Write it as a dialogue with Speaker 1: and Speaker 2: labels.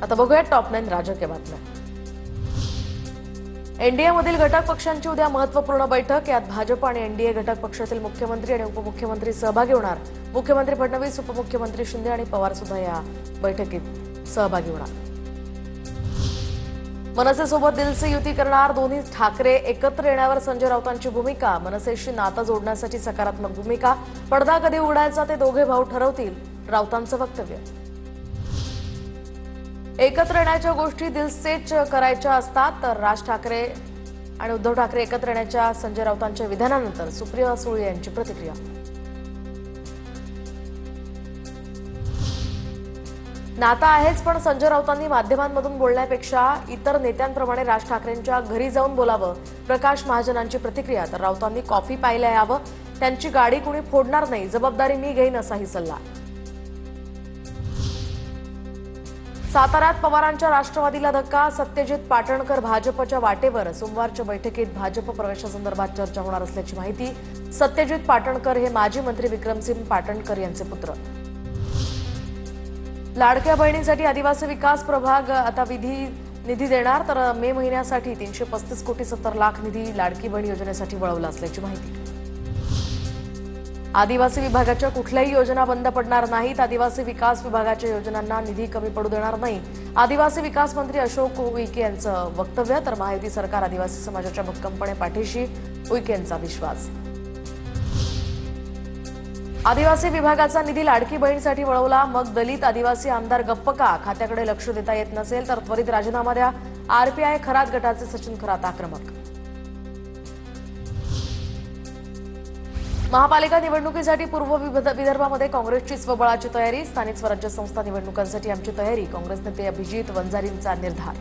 Speaker 1: आता बघूया टॉप 9 राजकीय बातम्या। एनडीएमधील घटक पक्षांची उद्या महत्त्वपूर्ण बैठक। यात भाजप आणि एनडीए घटक पक्षातील मुख्यमंत्री आणि उपमुख्यमंत्री सहभागी होणार। मुख्यमंत्री फडणवीस, उपमुख्यमंत्री शिंदे आणि पवार सुद्धा या बैठकीत सहभागी होणार। मनसेसोबत दिलसे युती करणार दोन्ही ठाकरे एकत्र येण्यावर संजय राऊतांची भूमिका। मनसेशी नातं जोडण्यासाठी सकारात्मक भूमिका। पडदा कधी उघडायचा ते दोघे भाऊ ठरवतील, राऊतांचं वक्तव्य। एकत्र येण्याच्या गोष्टी दिलसेच करायच्या असतात तर राज ठाकरे आणि उद्धव ठाकरे एकत्र येण्याच्या संजय राऊतांच्या विधानानंतर सुप्रिया सुळे यांची प्रतिक्रिया। नाता आहेच, पण संजय राऊतांनी माध्यमांमधून बोलण्यापेक्षा इतर नेत्यांप्रमाणे राज ठाकरेंच्या घरी जाऊन बोलावं। प्रकाश महाजनांची प्रतिक्रिया। तर राऊतांनी कॉफी प्यायला यावं, त्यांची गाडी कुणी फोडणार नाही, जबाबदारी मी घेईन असाही सल्ला। साताऱ्यात पवारांच्या राष्ट्रवादीला धक्का। सत्यजित पाटणकर भाजपच्या वाटेवर। सोमवारच्या बैठकीत भाजप प्रवेशासंदर्भात चर्चा होणार असल्याची माहिती। सत्यजित पाटणकर हे माजी मंत्री विक्रमसिंह पाटणकर यांचे पुत्र। लाडक्या बहिणींसाठी आदिवासी विकास प्रभाग आता निधी देणार, तर मे महिन्यासाठी 335 कोटी 70 लाख निधी लाडकी बहीण योजनेसाठी वळवला असल्याची माहिती। आदिवासी विभागाच्या कुठल्याही योजना बंद पडणार नाहीत। आदिवासी विकास विभागाच्या योजनांना निधी कमी पडू देणार नाही। आदिवासी विकास मंत्री अशोक उईके यांचं वक्तव्य। तर महायुती सरकार आदिवासी समाजाच्या भक्कमपणे पाठीशी, उईके यांचा विश्वास। आदिवासी विभागाचा निधी लाडकी बहीणसाठी वळवला, मग दलित आदिवासी आमदार गप्प का? खात्याकडे लक्ष देता येत नसेल तर त्वरित राजीनामा द्या। आरपीआय खरात गटाचे सचिन खरात आक्रमक। महापालिका निवडणुकीसाठी पूर्व विदर्भामध्ये काँग्रेसची स्वबळाची तयारी। स्थानिक स्वराज्य संस्था निवडणुकांसाठी आमची तयारी, काँग्रेस नेते अभिजित वंजारींचा निर्धार।